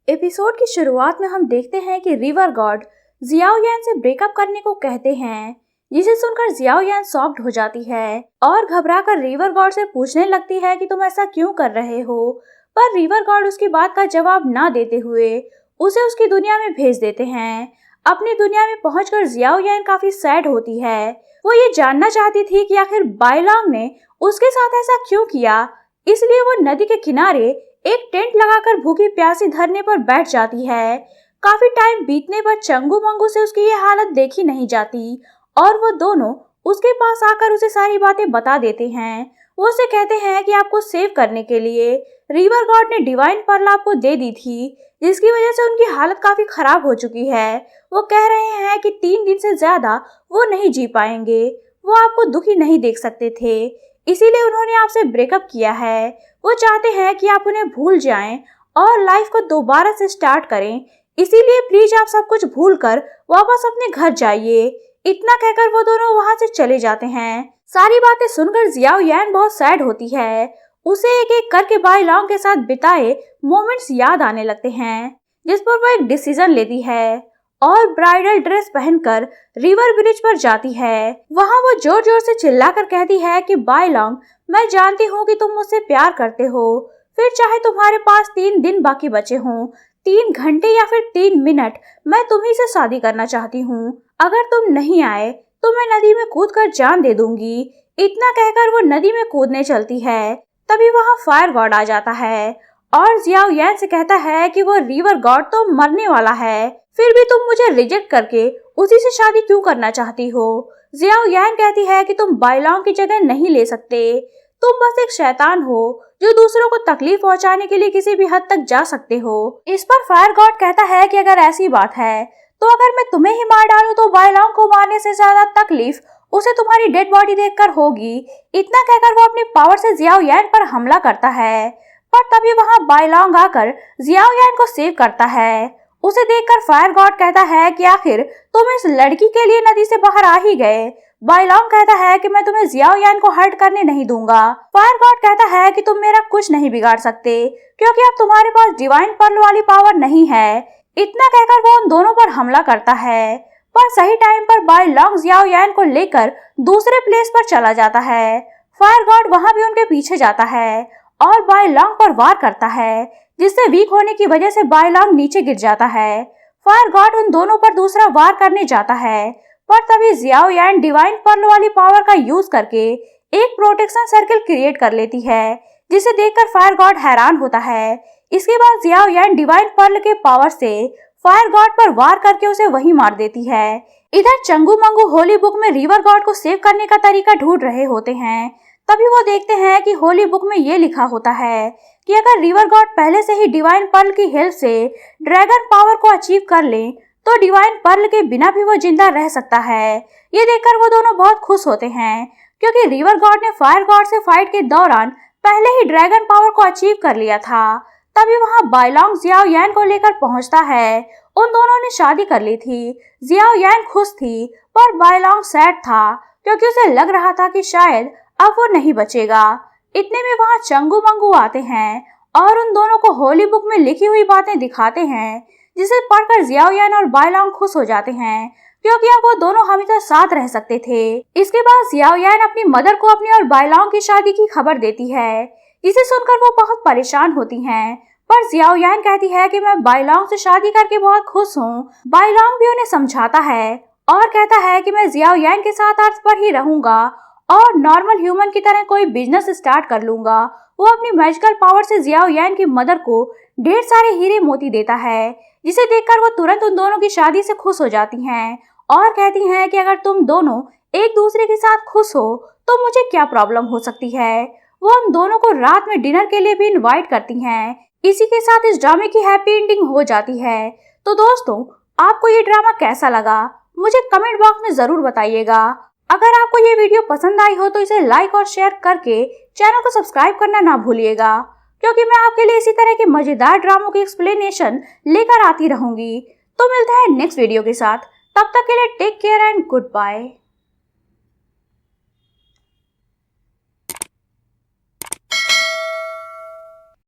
Episode की शुरुआत में हम देखते हैं कि रिवर गॉड जियाओ यान से ब्रेकअप करने को कहते हैं, जिसे सुनकर जियाओ यान शॉक्ड हो जाती है और घबराकर रिवर गॉड से पूछने लगती है कि तुम ऐसा क्यों कर रहे हो। पर रिवर गॉड उसकी बात का जवाब ना देते हुए उसे उसकी दुनिया में भेज देते हैं। अपनी दुनिया में पहुंचकर जियाओ यान काफी सैड होती है। वो ये जानना चाहती थी कि आखिर बाइलोंग ने उसके साथ ऐसा क्यों किया, इसलिए वो नदी के किनारे एक टेंट लगाकर भूखी प्यासी धरने पर बैठ जाती है। काफी टाइम बीतने पर चंगू मंगू से उसकी ये हालत देखी नहीं जाती और वो दोनों उसके पास आकर उसे सारी बातें बता देते हैं। वो उसे कहते हैं कि आपको सेव करने के लिए रिवर गॉड ने डिवाइन पर्ल आपको दे दी थी, जिसकी वजह से उनकी हालत काफी खराब हो चुकी है। वो कह रहे हैं कि 3 दिन से ज्यादा वो नहीं जी पाएंगे। वो आपको दुखी नहीं देख सकते थे, इसीलिए उन्होंने आपसे ब्रेकअप किया है। वो चाहते हैं कि आप उन्हें भूल जाएं और लाइफ को दोबारा से स्टार्ट करें, इसीलिए प्लीज आप सब कुछ भूलकर वापस अपने घर जाइए। इतना कहकर वो दोनों वहां से चले जाते हैं। सारी बातें सुनकर जियाओ यान बहुत सैड होती है। उसे एक एक करके बाइलोंग के साथ बिताए मोमेंट्स याद आने लगते हैं, जिस पर वो एक डिसीजन लेती है और ब्राइडल ड्रेस पहनकर रिवर ब्रिज पर जाती है। वहाँ वो जोर जोर से चिल्लाकर कहती है कि बाइलोंग, मैं जानती हूँ कि तुम मुझसे प्यार करते हो, फिर चाहे तुम्हारे पास 3 दिन बाकी बचे हों, 3 घंटे या फिर 3 मिनट, मैं तुम्ही से शादी करना चाहती हूँ। अगर तुम नहीं आए तो मैं नदी में कूदकर जान दे दूंगी। इतना कहकर वो नदी में कूदने चलती है। तभी वहाँ फायर गॉड आ जाता है और जियाओ यान से कहता है कि वो रिवर गॉड तो मरने वाला है, फिर भी तुम मुझे रिजेक्ट करके उसी से शादी क्यों करना चाहती हो। जियाओ यान कहती है कि तुम बाइलोंग की जगह नहीं ले सकते, तुम बस एक शैतान हो जो दूसरों को तकलीफ पहुंचाने के लिए किसी भी हद तक जा सकते हो। इस पर फायर गॉड कहता है कि अगर ऐसी बात है तो अगर मैं तुम्हें ही मार डालूं तो बाइलोंग को मारने से ज्यादा तकलीफ उसे तुम्हारी डेड बॉडी देखकर होगी। इतना कहकर वो अपनी पावर से जियाओ यान पर हमला करता है, पर तभी वहाँ बाइलोंग आकर जियाओ यान को सेव करता है। उसे देखकर फायर गॉड कहता है कि आखिर तुम इस लड़की के लिए नदी से बाहर आ ही गए। बाइलोंग कहता है कि मैं तुम्हें जियाओ यान को हर्ट करने नहीं दूंगा। फायर गॉड कहता है कि तुम मेरा कुछ नहीं बिगाड़ सकते, क्योंकि अब तुम्हारे पास डिवाइन पर्ल वाली पावर नहीं है। इतना कहकर वो उन दोनों पर हमला करता है, पर सही टाइम पर बाइलोंग जियाओ यान को लेकर दूसरे प्लेस पर चला जाता है। फायर गॉड वहाँ भी उनके पीछे जाता है और बाइलोंग पर वार करता है, जिससे वीक होने की वजह से बाइलोंग नीचे गिर जाता है। फायर गॉड उन दोनों पर दूसरा वार करने जाता है, पर तभी जियाओ यान डिवाइन पर्ल वाली पावर का यूज करके एक प्रोटेक्शन सर्कल क्रिएट कर लेती है, जिसे देखकर फायर गॉड हैरान होता है। इसके बाद जियाओ यान डिवाइन पर्ल के पावर से फायर गॉड पर वार करके उसे वहीं मार देती है। इधर चंगू मंगू होली बुक में रिवर गॉड को सेव करने का तरीका ढूंढ रहे होते हैं। तभी वो देखते हैं कि होली बुक में ये लिखा होता है कि अगर रिवर गॉड पहले से ही डिवाइन पर्ल की हेल्प से ड्रैगन पावर को अचीव कर ले तो डिवाइन पर्ल के बिना भी वो जिंदा रह सकता है। ये देखकर वो दोनों बहुत खुश होते हैं, क्योंकि रिवर गॉड ने फायर गॉड से फाइट के दौरान पहले ही ड्रैगन पावर को अचीव कर लिया था। तभी वहाँ बाइलोंग जियाओ यान को लेकर पहुँचता है। उन दोनों ने शादी कर ली थी। जियाओ यान खुश थी, पर बाइलोंग सैड था, क्योंकि उसे लग रहा था कि शायद अब वो नहीं बचेगा। इतने में वहाँ चंगू मंगू आते हैं और उन दोनों को होली बुक में लिखी हुई बातें दिखाते हैं, जिसे पढ़कर जियाओ यान और बाइलोंग खुश हो जाते हैं, क्योंकि अब वो दोनों हमेशा साथ रह सकते थे। इसके बाद जियाओ यान अपनी मदर को अपनी और बाइलोंग की शादी की खबर देती है, जिसे सुनकर वो बहुत परेशान होती हैं। पर जियाओ यान कहती है कि मैं बाइलोंग से शादी करके बहुत खुश हूँ। बाइलोंग भी उन्हें समझाता है और कहता है कि मैं जियाओ यान के साथ अर्थ पर ही रहूंगा और नॉर्मल ह्यूमन की तरह कोई बिजनेस स्टार्ट कर लूंगा। वो अपनी मैजिकल पावर से जियाओ यान की मदर को ढेर सारे हीरे मोती देता है, जिसे देखकर वो तुरंत उन दोनों की शादी से खुश हो जाती हैं और कहती हैं कि अगर तुम दोनों एक दूसरे के साथ खुश हो तो मुझे क्या प्रॉब्लम हो सकती है। वो उन दोनों को रात में डिनर के लिए भी इनवाइट करती हैं। इसी के साथ इस ड्रामे की हैप्पी एंडिंग हो जाती है। तो दोस्तों, आपको ये ड्रामा कैसा लगा मुझे कमेंट बॉक्स में जरूर बताइएगा। अगर आपको ये वीडियो पसंद आई हो तो इसे लाइक और शेयर करके चैनल को सब्सक्राइब करना ना भूलिएगा, क्योंकि मैं आपके लिए इसी तरह के मजेदार ड्रामों की एक्सप्लेनेशन लेकर आती रहूंगी। तो मिलते हैं नेक्स्ट वीडियो के साथ, तब तक के लिए take care and good bye.